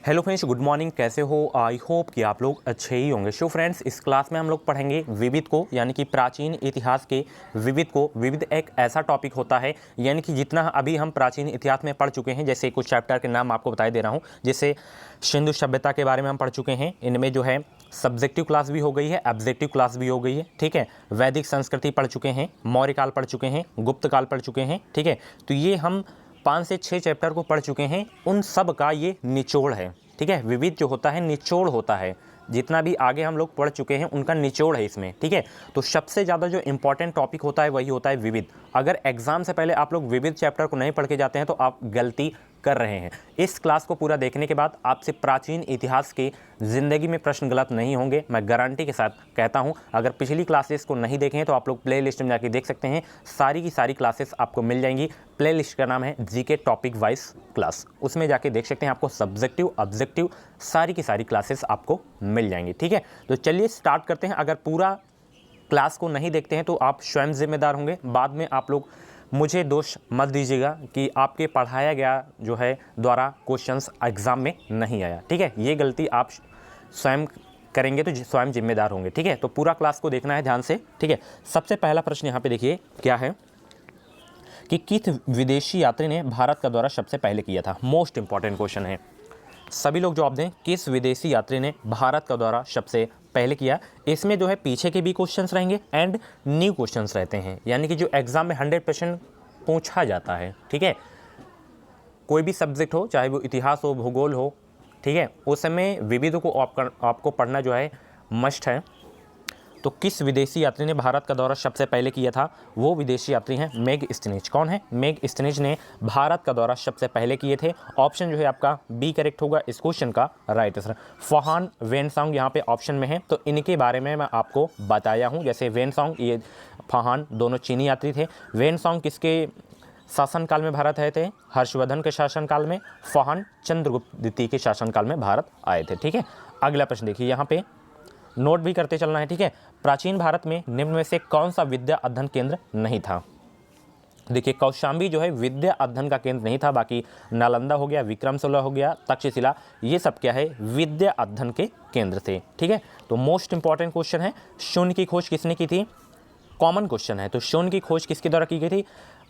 Hello friends, good morning. कैसे हो? I hope कि आप लोग अच्छे ही होंगे। सो फ्रेंड्स, इस क्लास में हम लोग पढ़ेंगे विविध को, यानी कि प्राचीन इतिहास के विविध को। विविध एक ऐसा टॉपिक होता है, यानी कि जितना अभी हम प्राचीन इतिहास में पढ़ चुके हैं, जैसे कुछ चैप्टर के नाम आपको बताई दे रहा हूँ। जैसे सिंधु सभ्यता के बारे में हम पढ़ चुके हैं। इनमें जो है सब्जेक्टिव क्लास भी हो गई है, ऑब्जेक्टिव क्लास भी हो गई है, ठीक है। वैदिक संस्कृति पढ़ चुके हैं, मौर्य काल पढ़ चुके हैं, गुप्त काल पढ़ चुके हैं, ठीक है। तो ये हम 5 से 6 चैप्टर को पढ़ चुके हैं। उन सब का ये निचोड़ है, ठीक है। विविध जो होता है निचोड़ होता है। जितना भी आगे हम लोग पढ़ चुके हैं उनका निचोड़ है इसमें, ठीक है। तो सबसे ज़्यादा जो इंपॉर्टेंट टॉपिक होता है वही होता है विविध। अगर एग्जाम से पहले आप लोग विविध चैप्टर को नहीं पढ़ के जाते हैं तो आप गलती कर रहे हैं। इस क्लास को पूरा देखने के बाद आपसे प्राचीन इतिहास के ज़िंदगी में प्रश्न गलत नहीं होंगे, मैं गारंटी के साथ कहता हूं। अगर पिछली क्लासेस को नहीं देखे हैं तो आप लोग प्ले लिस्ट में जाके देख सकते हैं। सारी की सारी क्लासेस आपको मिल जाएंगी। प्ले लिस्ट का नाम है जीके टॉपिक वाइज क्लास, उसमें जाके देख सकते हैं। आपको सब्जेक्टिव ऑब्जेक्टिव सारी की सारी क्लासेस आपको मिल जाएंगी, ठीक है। तो चलिए स्टार्ट करते हैं। अगर पूरा क्लास को नहीं देखते हैं तो आप स्वयं जिम्मेदार होंगे। बाद में आप लोग मुझे दोष मत दीजिएगा कि आपके पढ़ाया गया जो है द्वारा क्वेश्चंस एग्ज़ाम में नहीं आया, ठीक है। ये गलती आप स्वयं करेंगे तो स्वयं जिम्मेदार होंगे, ठीक है। तो पूरा क्लास को देखना है ध्यान से, ठीक है। सबसे पहला प्रश्न यहाँ पे देखिए क्या है कि किस विदेशी यात्री ने भारत का दौरा सबसे पहले किया था। मोस्ट इंपॉर्टेंट क्वेश्चन है, सभी लोग जवाब दें। किस विदेशी यात्री ने भारत का दौरा सबसे पहले किया। इसमें जो है पीछे के भी क्वेश्चंस रहेंगे एंड न्यू क्वेश्चंस रहते हैं, यानी कि जो एग्जाम में 100% पूछा जाता है, ठीक है। कोई भी सब्जेक्ट हो, चाहे वो इतिहास हो, भूगोल हो, ठीक है, उस समय विविध को आपको पढ़ना जो है मस्ट है। तो किस विदेशी यात्री ने भारत का दौरा सबसे पहले किया था, वो विदेशी यात्री हैं मेगस्थनीज। कौन है? मेगस्थनीज ने भारत का दौरा सबसे पहले किए थे। ऑप्शन जो है आपका बी करेक्ट होगा इस क्वेश्चन का राइट आंसर। फाहान वेनसोंग यहाँ पे ऑप्शन में है, तो इनके बारे में मैं आपको बताया हूँ। जैसे वेनसोंग, ये फाहान दोनों चीनी यात्री थे। वेनसोंग किसके शासनकाल में भारत आए थे? हर्षवर्धन के शासनकाल में। फाहान चंद्रगुप्त द्वितीय के शासनकाल में भारत आए थे, ठीक है। अगला प्रश्न देखिए, यहाँ पे नोट भी करते चलना है, ठीक है। प्राचीन भारत में निम्न में से कौन सा विद्या अध्ययन केंद्र नहीं था? देखिए, कौशाम्बी जो है विद्या अध्ययन का केंद्र नहीं था। बाकी नालंदा हो गया, विक्रमशिला हो गया, तक्षशिला, ये सब क्या है? विद्या अध्ययन के केंद्र थे, ठीक है। तो मोस्ट इंपॉर्टेंट क्वेश्चन है, शून्य की खोज किसने की थी? कॉमन क्वेश्चन है। तो शून्य की खोज किसके द्वारा की गई थी?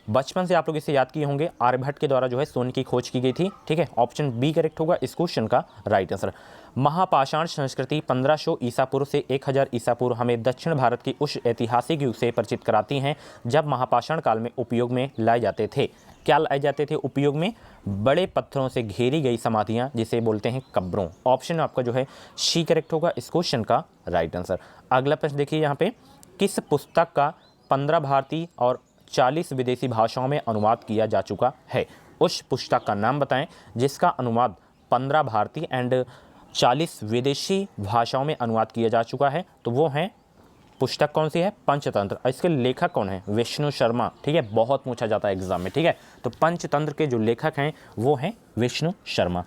बचपन से आप लोग इसे याद किए होंगे, आर्यभट्ट के द्वारा जो है शून्य की खोज की गई थी, ठीक है। ऑप्शन बी करेक्ट होगा इस क्वेश्चन का राइट आंसर। महापाषाण संस्कृति 1500 ईसा पूर्व से 1000 ईसा पूर्व हमें दक्षिण भारत की उस ऐतिहासिक युग से परिचित कराती हैं जब महापाषाण काल में उपयोग में लाए जाते थे। क्या लाए जाते थे उपयोग में? बड़े पत्थरों से घेरी गई समाधियां, जिसे बोलते हैं कब्रों। ऑप्शन आपका जो है सी करेक्ट होगा इस क्वेश्चन का राइट आंसर। अगला प्रश्न देखिए, यहाँ पे किस पुस्तक का 15 भारतीय और 40 विदेशी भाषाओं में अनुवाद किया जा चुका है? उस पुस्तक का नाम बताएं जिसका अनुवाद 15 भारतीय एंड 40 विदेशी भाषाओं में अनुवाद किया जा चुका है। तो वो है पुस्तक कौन सी है? पंचतंत्र। इसके लेखक कौन है? विष्णु शर्मा, ठीक है। बहुत पूछा जाता है एग्जाम में, ठीक है। तो पंचतंत्र के जो लेखक हैं वो हैं विष्णु शर्मा।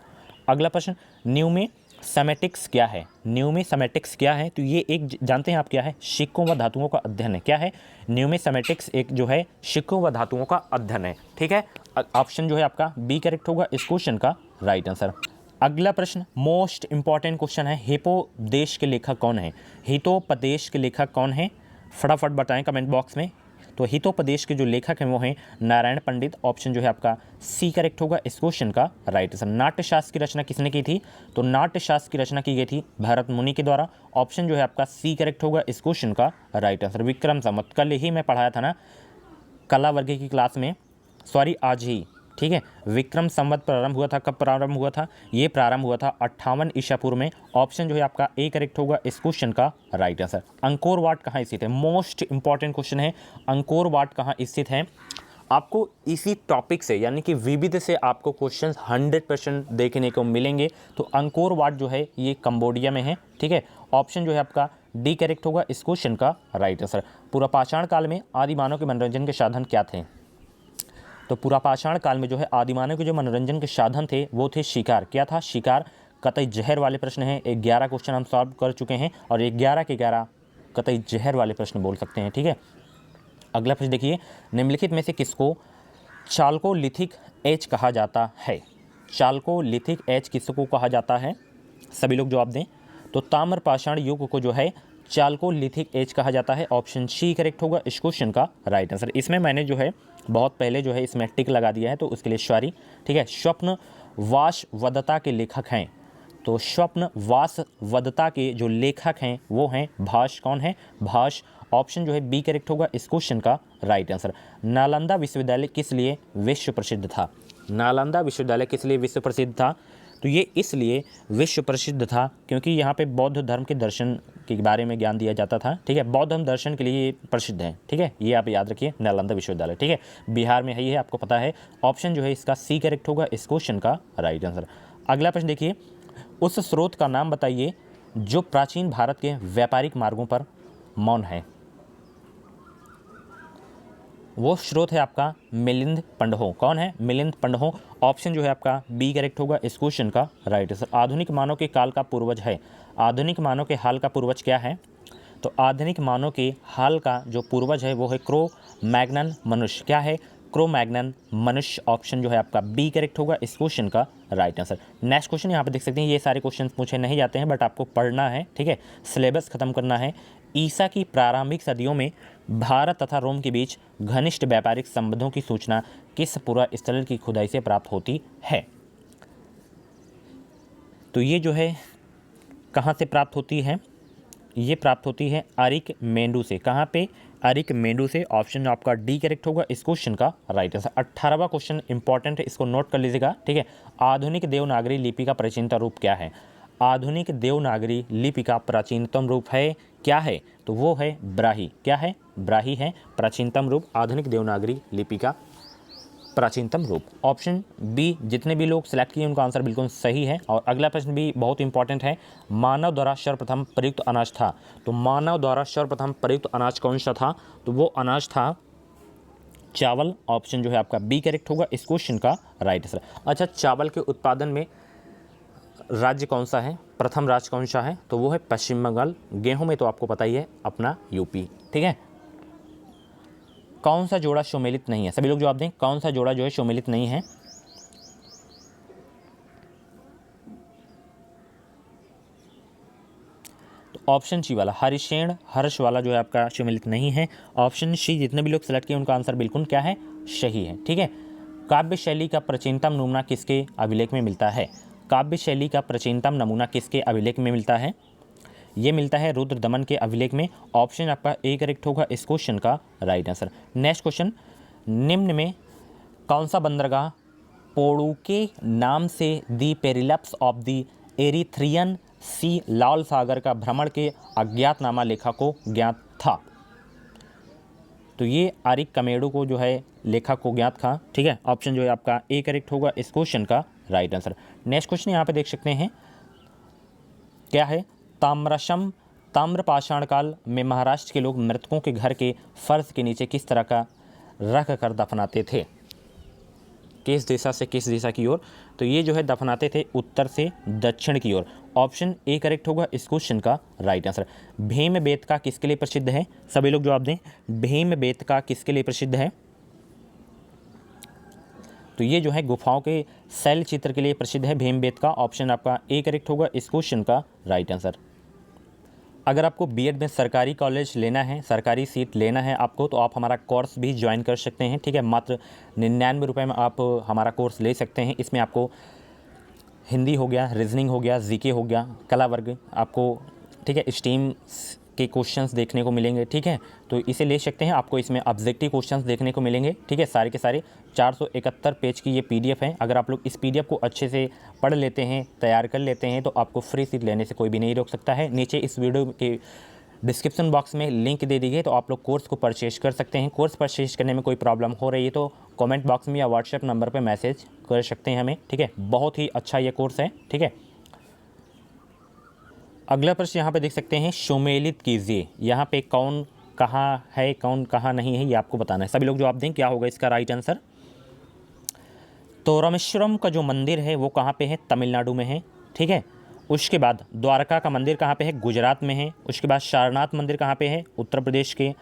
अगला प्रश्न, न्यूमिसमेटिक्स क्या है? न्यूमिसमेटिक्स क्या है? तो ये एक जानते हैं आप क्या है? सिक्कों व धातुओं का अध्ययन है। क्या है? न्यूमिसमेटिक्स एक जो है सिक्कों व धातुओं का अध्ययन है, ठीक है। ऑप्शन जो है आपका बी करेक्ट होगा इस क्वेश्चन का राइट आंसर। अगला प्रश्न मोस्ट इंपॉर्टेंट क्वेश्चन है, हितोपदेश के लेखक कौन है? हितोपदेश के लेखक कौन है? फटाफट बताएं कमेंट बॉक्स में। तो हितोपदेश के जो लेखक हैं वो हैं नारायण पंडित। ऑप्शन जो है आपका सी करेक्ट होगा इस क्वेश्चन का राइट आंसर। नाट्यशास्त्र की रचना किसने की थी? तो नाट्यशास्त्र की रचना की गई थी भरत मुनि के द्वारा। ऑप्शन जो है आपका सी करेक्ट होगा इस क्वेश्चन का राइट आंसर। विक्रम संवत, कल ही मैं पढ़ाया था ना कला वर्ग की क्लास में, सॉरी आज ही, ठीक है। विक्रम संवत प्रारंभ हुआ था, कब प्रारंभ हुआ था? ये प्रारंभ हुआ था 58 ईसा पूर्व में। ऑप्शन जो है आपका ए करेक्ट होगा इस क्वेश्चन का राइट आंसर। अंकोर वाट कहाँ स्थित है? मोस्ट इंपॉर्टेंट क्वेश्चन है, अंकोर वाट कहाँ स्थित है? आपको इसी टॉपिक से यानी कि विविध से आपको क्वेश्चंस 100% देखने को मिलेंगे। तो अंकोर वाट जो है ये कंबोडिया में है, ठीक है। ऑप्शन जो है आपका डी करेक्ट होगा इस क्वेश्चन का राइट आंसर। पुरापाषाण काल में आदि मानव के मनोरंजन के साधन क्या थे? तो पुरापाषाण काल में जो है आदिमानव के जो मनोरंजन के साधन थे वो थे शिकार। क्या था? शिकार। कतई जहर वाले प्रश्न हैं। 11 क्वेश्चन हम सॉल्व कर चुके हैं और 11 के 11 कतई जहर वाले प्रश्न बोल सकते हैं, ठीक है। अगला प्रश्न देखिए, निम्नलिखित में से किसको चाल्कोलिथिक एज कहा जाता है? चालकोलिथिक एज किसको कहा जाता है? सभी लोग जवाब दें। तो ताम्रपाषाण युग को जो है चालकोलिथिक एज कहा जाता है। ऑप्शन सी करेक्ट होगा इस क्वेश्चन का राइट आंसर। इसमें मैंने जो है बहुत पहले जो है इसमें टिक लगा दिया है, तो उसके लिए सॉरी। ठीक है, स्वप्न वासवदत्ता के लेखक हैं, तो स्वप्न वासवदत्ता के जो लेखक हैं वो हैं भाष। कौन है? भाष। ऑप्शन जो है बी करेक्ट होगा इस क्वेश्चन का राइट आंसर। नालंदा विश्वविद्यालय किस लिए विश्व प्रसिद्ध था? नालंदा विश्वविद्यालय किस लिए विश्व प्रसिद्ध था? तो ये इसलिए विश्व प्रसिद्ध था क्योंकि यहाँ पे बौद्ध धर्म के दर्शन के बारे में ज्ञान दिया जाता था। ठीक है, बौद्ध धर्म दर्शन के लिए ये प्रसिद्ध है। ठीक है, ये आप याद रखिए, नालंदा विश्वविद्यालय। ठीक है, बिहार में है, ये आपको पता है। ऑप्शन जो है इसका सी करेक्ट होगा इस क्वेश्चन का राइट आंसर। अगला प्रश्न देखिए, उस स्रोत का नाम बताइए जो प्राचीन भारत के व्यापारिक मार्गों पर मौन है। वो स्रोत है आपका मिलिंद पंडहो। कौन है? मिलिंद पंडहो। ऑप्शन जो है आपका बी करेक्ट होगा इस क्वेश्चन का राइट आंसर। आधुनिक मानव के काल का पूर्वज है। आधुनिक मानव के हाल का पूर्वज क्या है? तो आधुनिक मानव के हाल का जो पूर्वज है वो है क्रो मैग्नन मनुष्य। क्या है? क्रो मैग्नन मनुष्य। ऑप्शन जो है आपका बी करेक्ट होगा इस क्वेश्चन का राइट आंसर। नेक्स्ट क्वेश्चन यहाँ पे देख सकते हैं, ये सारे क्वेश्चन पूछे नहीं जाते हैं बट आपको पढ़ना है। ठीक है, सिलेबस खत्म करना है। ईसा की प्रारंभिक सदियों में भारत तथा रोम के बीच घनिष्ठ व्यापारिक संबंधों की सूचना किस पुरास्थल की खुदाई से प्राप्त होती है? तो ये जो है कहाँ से प्राप्त होती है? ये प्राप्त होती है अरिक मेंडू से। कहाँ पे? अरिक मेंडू से। ऑप्शन आपका डी करेक्ट होगा इस क्वेश्चन का राइट आंसर। 18वां क्वेश्चन इंपॉर्टेंट है, इसको नोट कर लीजिएगा। ठीक है, आधुनिक देवनागरी लिपि का प्राचीनतम रूप क्या है? आधुनिक देवनागरी लिपि का प्राचीनतम रूप है क्या है? तो वो है ब्राही। क्या है? ब्राही है प्राचीनतम रूप, आधुनिक देवनागरी लिपि का प्राचीनतम रूप। ऑप्शन बी, जितने भी लोग सिलेक्ट किए उनका आंसर बिल्कुल सही है। और अगला प्रश्न भी बहुत इंपॉर्टेंट है, मानव द्वारा सर्वप्रथम प्रयुक्त अनाज था। तो मानव द्वारा सर्वप्रथम प्रयुक्त अनाज कौन सा था? तो वो अनाज था चावल। ऑप्शन जो है आपका बी करेक्ट होगा इस क्वेश्चन का राइट आंसर। अच्छा, चावल के उत्पादन में राज्य कौन सा है? प्रथम राज्य कौन सा है? तो वो है पश्चिम बंगाल। गेहूं में तो आपको पता ही है अपना यूपी। ठीक है, कौन सा जोड़ा सम्मिलित नहीं है? सभी लोग जवाब दें, कौन सा जोड़ा जो है सम्मिलित नहीं है? तो ऑप्शन सी वाला हरिशेण हर्ष वाला जो है आपका सम्मिलित नहीं है। ऑप्शन सी, जितने भी लोग सेलेक्ट किए उनका आंसर बिल्कुल क्या है? सही है। ठीक है, काव्य शैली का प्राचीनतम नमूना किसके अभिलेख में मिलता है? काव्य शैली का प्राचीनतम नमूना किसके अभिलेख में मिलता है? ये मिलता है रुद्र दमन के अभिलेख में। ऑप्शन आपका ए करेक्ट होगा इस क्वेश्चन का राइट आंसर। नेक्स्ट क्वेश्चन, निम्न में कौन सा बंदरगाह पोड़ू के नाम से दी पेरिलप्स ऑफ द एरिथ्रियन सी लाल सागर का भ्रमण के अज्ञातनामा लेखक को ज्ञात था? तो ये आरिक कमेडू को जो है लेखक को ज्ञात था। ठीक है, ऑप्शन जो है आपका ए करेक्ट होगा इस क्वेश्चन का राइट आंसर। नेक्स्ट क्वेश्चन यहाँ पे देख सकते हैं, क्या है? ताम्रशम ताम्रपाषाण काल में महाराष्ट्र के लोग मृतकों के घर के फर्श के नीचे किस तरह का रख कर दफनाते थे? किस दिशा से किस दिशा की ओर? तो ये जो है दफनाते थे उत्तर से दक्षिण की ओर। ऑप्शन ए करेक्ट होगा इस क्वेश्चन का राइट आंसर। भीमबेटका किसके लिए प्रसिद्ध है? सभी लोग जवाब दें, भीमबेटका किसके लिए प्रसिद्ध है? तो ये जो है गुफाओं के शैल चित्र के लिए प्रसिद्ध है भीमबेटका। ऑप्शन आपका ए करेक्ट होगा इस क्वेश्चन का राइट आंसर। अगर आपको बीएड में सरकारी कॉलेज लेना है, सरकारी सीट लेना है आपको, तो आप हमारा कोर्स भी ज्वाइन कर सकते हैं। ठीक है, मात्र 99 रुपये में आप हमारा कोर्स ले सकते हैं। इसमें आपको हिंदी हो गया, रीजनिंग हो गया, जीके हो गया, कला वर्ग आपको, ठीक है, स्टीम के क्वेश्चंस देखने को मिलेंगे। ठीक है, तो इसे ले सकते हैं। आपको इसमें ऑब्जेक्टिव क्वेश्चंस देखने को मिलेंगे। ठीक है, सारे के सारे 471 पेज की ये पीडीएफ है। अगर आप लोग इस पीडीएफ को अच्छे से पढ़ लेते हैं, तैयार कर लेते हैं, तो आपको फ्री सीट लेने से कोई भी नहीं रोक सकता है। नीचे इस वीडियो के डिस्क्रिप्शन बॉक्स में लिंक दे दी गई, तो आप लोग कोर्स को परचेज कर सकते हैं। कोर्स परचेज करने में कोई प्रॉब्लम हो रही है तो कमेंट बॉक्स में या व्हाट्सएप नंबर पर मैसेज कर सकते हैं हमें। ठीक है, बहुत ही अच्छा ये कोर्स है। ठीक है, अगला प्रश्न यहाँ पे देख सकते हैं, सुमेलित कीजिए। यहाँ पे कौन कहाँ है, कौन कहाँ नहीं है, ये आपको बताना है। सभी लोग जवाब दें, क्या होगा इसका राइट आंसर? तो रामेश्वरम का जो मंदिर है वो कहाँ पे है? तमिलनाडु में है। ठीक है, उसके बाद द्वारका का मंदिर कहाँ पे है? गुजरात में है। उसके बाद सारनाथ मंदिर कहाँ पे है? उत्तर प्रदेश के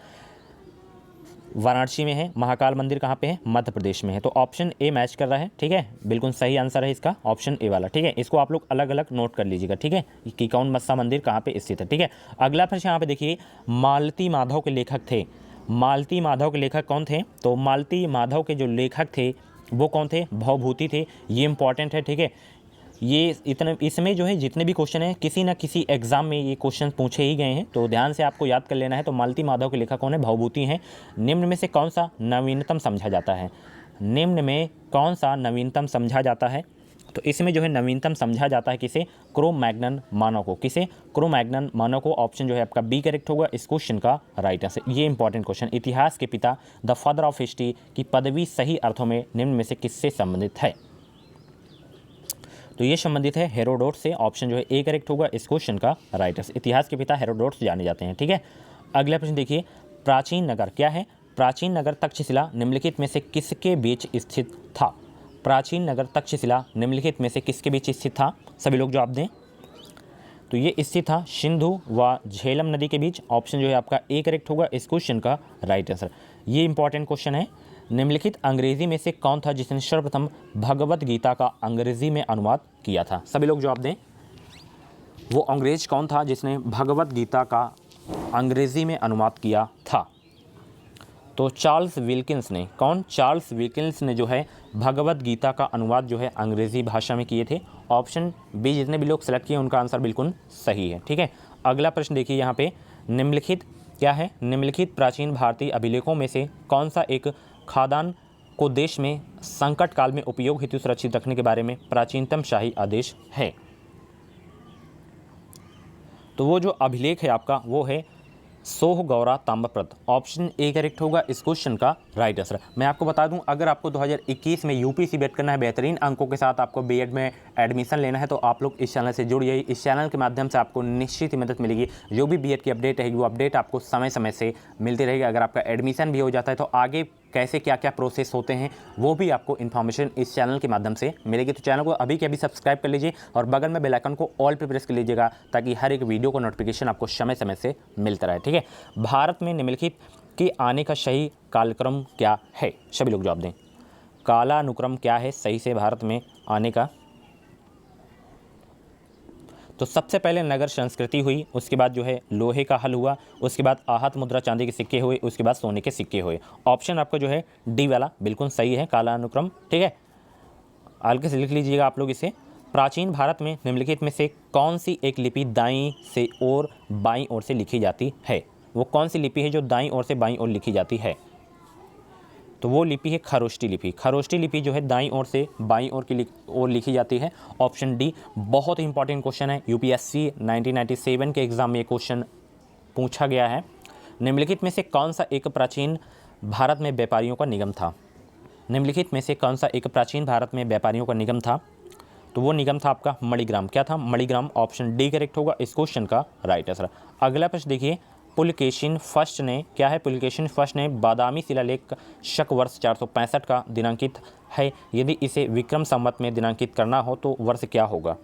वाराणसी में है। महाकाल मंदिर कहाँ पे है? मध्य प्रदेश में है। तो ऑप्शन ए मैच कर रहा है, ठीक है, बिल्कुल सही आंसर है इसका ऑप्शन ए वाला, ठीक है। इसको आप लोग अलग अलग नोट कर लीजिएगा, ठीक है, कि कौन सा मंदिर कहाँ पे स्थित है, ठीक है। अगला प्रश्न यहाँ पे देखिए, मालती माधव के लेखक थे। मालती माधव के लेखक कौन थे? तो मालती माधव के जो लेखक थे वो कौन थे? भवभूति थे। ये इंपॉर्टेंट है, ठीक है। ये इतने इसमें जो है जितने भी क्वेश्चन हैं किसी ना किसी एग्जाम में ये क्वेश्चन पूछे ही गए हैं, तो ध्यान से आपको याद कर लेना है। तो मालती माधव के लेखक कौन है? भवभूति हैं। निम्न में से कौन सा नवीनतम समझा जाता है? निम्न में कौन सा नवीनतम समझा जाता है? तो इसमें जो है नवीनतम समझा जाता है किसे? क्रो-मैग्नन मानव को। किसे? क्रो-मैग्नन मानव को। ऑप्शन जो है आपका बी करेक्ट होगा इस क्वेश्चन का राइट आंसर। ये इंपॉर्टेंट क्वेश्चन, इतिहास के पिता द फादर ऑफ हिस्ट्री की पदवी सही अर्थों में निम्न में से किससे संबंधित है? तो ये संबंधित है हेरोडोट से। ऑप्शन जो है ए करेक्ट होगा इस क्वेश्चन का राइट आंसर। इतिहास के पिता हेरोडोट से जाने जाते हैं, ठीक है। अगला प्रश्न देखिए, प्राचीन नगर क्या है? प्राचीन नगर तक्षशिला निम्नलिखित में से किसके बीच स्थित था? प्राचीन नगर तक्षशिला निम्नलिखित में से किसके बीच स्थित था? सभी लोग जवाब दें। तो ये स्थित था सिंधु व झेलम नदी के बीच। ऑप्शन जो है आपका ए करेक्ट होगा इस क्वेश्चन का राइट आंसर। ये इंपॉर्टेंट क्वेश्चन है। निम्नलिखित अंग्रेजी में से कौन था जिसने सर्वप्रथम भगवत गीता का अंग्रेजी में अनुवाद किया था? सभी लोग जवाब दें। वो अंग्रेज कौन था जिसने भगवत गीता का अंग्रेजी में अनुवाद किया था? तो चार्ल्स विल्किंस ने। कौन? चार्ल्स विल्किंस ने जो है भगवत गीता का अनुवाद जो है अंग्रेजी भाषा में किए थे। ऑप्शन बी जितने भी लोग सेलेक्ट किए उनका आंसर बिल्कुल सही है, ठीक है। अगला प्रश्न देखिए यहाँ पे, निम्नलिखित क्या है? निम्नलिखित प्राचीन भारतीय अभिलेखों में से कौन सा एक खाद्यान्न को देश में संकट काल में उपयोग हेतु सुरक्षित रखने के बारे में प्राचीनतम शाही आदेश है? तो वो जो अभिलेख है आपका वो है सोह गौरा ताम्रपत्र। ऑप्शन ए करेक्ट होगा इस क्वेश्चन का राइट आंसर। मैं आपको बता दूं, अगर आपको 2021 में यूपीसी बेट करना है, बेहतरीन अंकों के साथ आपको बीएड में एडमिशन लेना है, तो आप लोग इस चैनल से जुड़िए। इस चैनल के माध्यम से आपको निश्चित ही मदद मिलेगी। जो भी बीएड की अपडेट रहेगी वो अपडेट आपको समय समय से मिलती रहेगी। अगर आपका एडमिशन भी हो जाता है तो आगे कैसे क्या क्या प्रोसेस होते हैं वो भी आपको इन्फॉर्मेशन इस चैनल के माध्यम से मिलेगी। तो चैनल को अभी के अभी सब्सक्राइब कर लीजिए और बगल में बेल आइकन को ऑल पे प्रेस कर लीजिएगा ताकि हर एक वीडियो को नोटिफिकेशन आपको समय समय से मिलता रहे, ठीक है। भारत में निम्नलिखित के आने का सही कालक्रम क्या है? सभी लोग जवाब दें। कालानुक्रम क्या है सही से भारत में आने का? तो सबसे पहले नगर संस्कृति हुई, उसके बाद जो है लोहे का हल हुआ, उसके बाद आहत मुद्रा चांदी के सिक्के हुए, उसके बाद सोने के सिक्के हुए। ऑप्शन आपका जो है डी वाला बिल्कुल सही है, कालानुक्रम, ठीक है। हल्के से लिख लीजिएगा आप लोग इसे। प्राचीन भारत में निम्नलिखित में से कौन सी एक लिपि दाईं से और बाईं ओर से लिखी जाती है? वो कौन सी लिपि है जो दाईं ओर से बाईं ओर लिखी जाती है? तो वो लिपि है खरोष्टी लिपि। खरोष्टी लिपि जो है दाईं ओर से बाईं ओर की ओर लिखी जाती है। ऑप्शन डी बहुत इंपॉर्टेंट क्वेश्चन है, यूपीएससी 1997 के एग्जाम में ये क्वेश्चन पूछा गया है। निम्नलिखित में से कौन सा एक प्राचीन भारत में व्यापारियों का निगम था? निम्नलिखित में से कौन सा एक प्राचीन भारत में व्यापारियों का निगम था? तो वो निगम था आपका मणिग्राम। क्या था? मणिग्राम। ऑप्शन डी करेक्ट होगा इस क्वेश्चन का राइट आंसर। अगला प्रश्न देखिए, पुलकेशिन फर्स्ट ने क्या है? पुलकेशिन फर्स्ट ने बादामी शिलालेख शक वर्ष 465 का दिनांकित है। यदि इसे विक्रम संवत में दिनांकित करना हो तो वर्ष क्या होगा?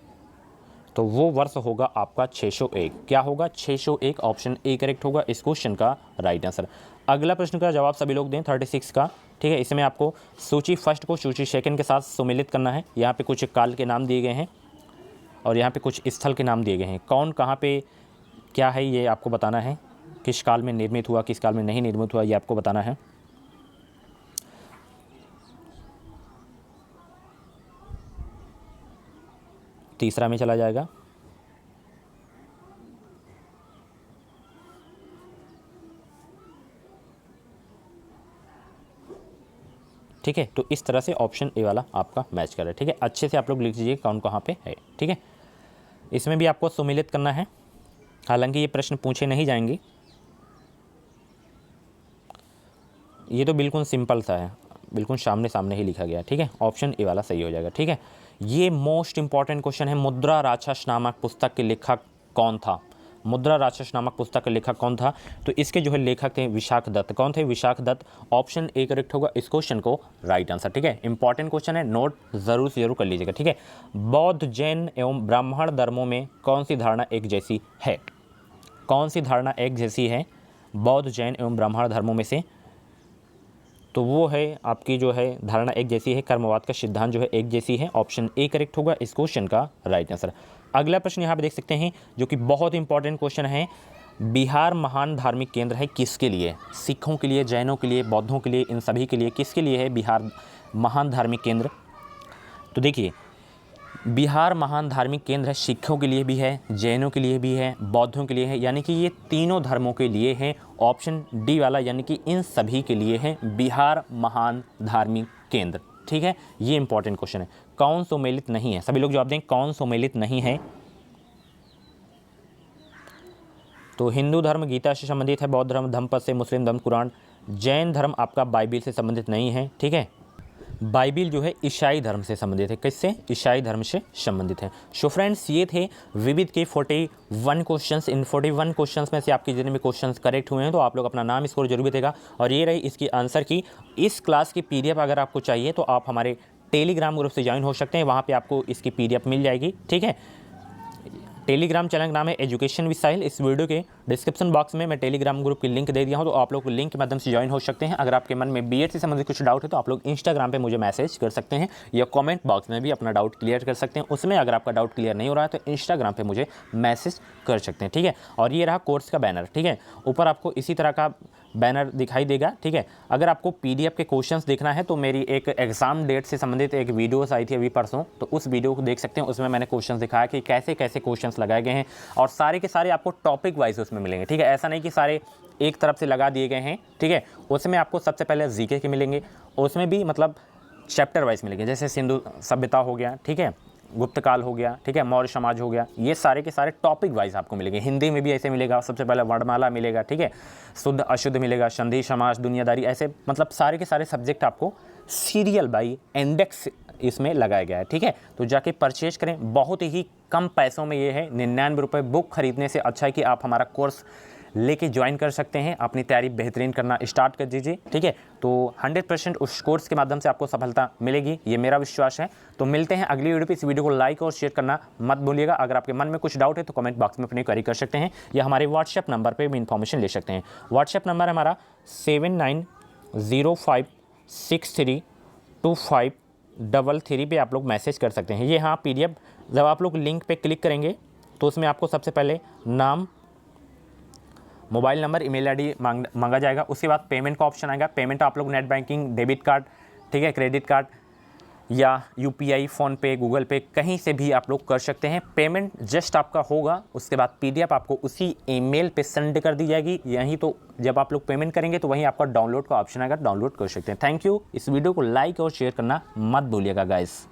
तो वो वर्ष होगा आपका 601। क्या होगा? 601। ऑप्शन ए करेक्ट होगा इस क्वेश्चन का राइट आंसर। अगला प्रश्न का जवाब सभी लोग दें 36 का, ठीक है। इसमें आपको सूची फर्स्ट को सूची सेकंड के साथ सम्मिलित करना है। यहाँ पे कुछ काल के नाम दिए गए हैं और यहाँ पे कुछ स्थल के नाम दिए गए हैं। कौन कहाँ पे क्या है ये आपको बताना है। किस काल में निर्मित हुआ, किस काल में नहीं निर्मित हुआ, ये आपको बताना है। तीसरा में चला जाएगा। ठीक है, तो इस तरह से ऑप्शन ए वाला आपका मैच कर रहा है, ठीक है। अच्छे से आप लोग लिख लीजिए कौन कहाँ पे है, ठीक है। इसमें भी आपको सम्मिलित करना है, हालांकि ये प्रश्न पूछे नहीं जाएंगे। ये तो बिल्कुल सिंपल सा है, बिल्कुल सामने सामने ही लिखा गया है, ठीक है। ऑप्शन ए वाला सही हो जाएगा, ठीक है। ये मोस्ट इंपॉर्टेंट क्वेश्चन है, मुद्रा राक्षस नामक पुस्तक के लेखक कौन था? मुद्रा राक्षस नामक पुस्तक के लेखक कौन था? तो इसके जो है लेखक थे विशाख दत्त। कौन थे? Vishakh Datta. Option A correct होगा इस क्वेश्चन को राइट आंसर, ठीक है। इंपॉर्टेंट क्वेश्चन है, नोट जरूर से जरूर कर लीजिएगा, ठीक है। बौद्ध, जैन एवं ब्राह्मण धर्मों में कौन सी धारणा एक जैसी है? कौन सी धारणा एक जैसी है बौद्ध, जैन एवं ब्राह्मण धर्मों में से? तो वो है आपकी जो है धारणा एक जैसी है, कर्मवाद का सिद्धांत जो है एक जैसी है। ऑप्शन ए करेक्ट होगा इस क्वेश्चन का राइट आंसर। अगला प्रश्न यहाँ पे देख सकते हैं जो कि बहुत इंपॉर्टेंट क्वेश्चन है, बिहार महान धार्मिक केंद्र है किसके लिए? सिखों के लिए, जैनों के लिए, बौद्धों के लिए, इन सभी के लिए किसके लिए है बिहार महान धार्मिक केंद्र? तो देखिए बिहार महान धार्मिक केंद्र है, सिखों के लिए भी है, जैनों के लिए भी है, बौद्धों के लिए है, यानी कि ये तीनों धर्मों के लिए है। ऑप्शन डी वाला यानी कि इन सभी के लिए है बिहार महान धार्मिक केंद्र। ठीक है, ये इंपॉर्टेंट क्वेश्चन है। कौन सम्मिलित नहीं है? सभी लोग जवाब दें, कौन सम्मिलित नहीं है? तो हिंदू धर्म गीता से संबंधित है, बौद्ध धर्म धम्मपद से, मुस्लिम धर्म कुरान, जैन धर्म आपका बाइबिल से संबंधित नहीं है। ठीक है, बाइबिल जो है ईसाई धर्म से संबंधित है। किससे? ईसाई धर्म से संबंधित है। सो फ्रेंड्स ये थे विविध के 41 क्वेश्चंस। इन 41 क्वेश्चंस में से आपके जितने भी क्वेश्चंस करेक्ट हुए हैं तो आप लोग अपना नाम स्कोर जरूर देगा। और ये रही इसकी आंसर की। इस क्लास की पीडीएफ अगर आपको चाहिए तो आप हमारे टेलीग्राम ग्रुप से ज्वाइन हो सकते हैं, वहाँ पर आपको इसकी पीडीएफ मिल जाएगी। ठीक है, टेलीग्राम चैनल का नाम है एजुकेशन विद साहिल। इस वीडियो के डिस्क्रिप्शन बॉक्स में मैं टेलीग्राम ग्रुप की लिंक दे दिया हूं, तो आप लोग लिंक के माध्यम से ज्वाइन हो सकते हैं। अगर आपके मन में बीएड से संबंधित कुछ डाउट है तो आप लोग इंस्टाग्राम पे मुझे मैसेज कर सकते हैं या कमेंट बॉक्स में भी अपना डाउट क्लियर कर सकते हैं। उसमें अगर आपका डाउट क्लियर नहीं हो रहा है तो इंस्टाग्राम पर मुझे मैसेज कर सकते हैं। ठीक है, और ये रहा कोर्स का बैनर। ठीक है, ऊपर आपको इसी तरह का बैनर दिखाई देगा। ठीक है, अगर आपको पीडीएफ के क्वेश्चंस देखना है तो मेरी एक एग्जाम डेट से संबंधित एक वीडियोस आई थी अभी परसों, तो उस वीडियो को देख सकते हैं। उसमें मैंने क्वेश्चंस दिखाया कि कैसे कैसे क्वेश्चंस लगाए गए हैं और सारे के सारे आपको टॉपिक वाइज उसमें मिलेंगे। ठीक है, ऐसा नहीं कि सारे एक तरफ से लगा दिए गए हैं। ठीक है, उसमें आपको सबसे पहले जीके के मिलेंगे, उसमें भी मतलब चैप्टर वाइज मिलेंगे, जैसे सिंधु सभ्यता हो गया, ठीक है, गुप्त काल हो गया, ठीक है, मौर्य समाज हो गया, ये सारे के सारे टॉपिक वाइज आपको मिलेंगे। हिंदी में भी ऐसे मिलेगा, सबसे पहले वर्णमाला मिलेगा, ठीक है, शुद्ध अशुद्ध मिलेगा, संधि समास, दुनियादारी, ऐसे मतलब सारे के सारे सब्जेक्ट आपको सीरियल बाई इंडेक्स इसमें लगाया गया है। ठीक है, तो जाके परचेज करें, बहुत ही कम पैसों में ये है। 99 रुपये बुक खरीदने से अच्छा है कि आप हमारा कोर्स लेके ज्वाइन कर सकते हैं, अपनी तैयारी बेहतरीन करना स्टार्ट कर दीजिए। ठीक है, तो 100% उस कोर्स के माध्यम से आपको सफलता मिलेगी, ये मेरा विश्वास है। तो मिलते हैं अगली वीडियो पे। इस वीडियो को लाइक और शेयर करना मत भूलिएगा। अगर आपके मन में कुछ डाउट है तो कमेंट बॉक्स में अपनी क्वेरी कर सकते हैं या हमारे व्हाट्सएप नंबर पर भी इन्फॉर्मेशन ले सकते हैं। व्हाट्सएप नंबर हमारा 7905632533 पे आप लोग मैसेज कर सकते हैं। ये हाँ पीडीएफ जब आप लोग लिंक पे क्लिक करेंगे तो उसमें आपको सबसे पहले नाम, मोबाइल नंबर, ईमेल आईडी मांगा जाएगा। उसके बाद पेमेंट का ऑप्शन आएगा। पेमेंट आप लोग नेट बैंकिंग, डेबिट कार्ड, ठीक है, क्रेडिट कार्ड या यूपीआई, फ़ोनपे, गूगल पे, कहीं से भी आप लोग कर सकते हैं। पेमेंट जस्ट आपका होगा, उसके बाद पीडीएफ आपको उसी ईमेल पे सेंड कर दी जाएगी। यहीं तो जब आप लोग पेमेंट करेंगे तो वहीं आपका डाउनलोड का ऑप्शन आएगा, डाउनलोड कर सकते हैं। Thank you. इस वीडियो को लाइक और शेयर करना मत भूलिएगा गाइस।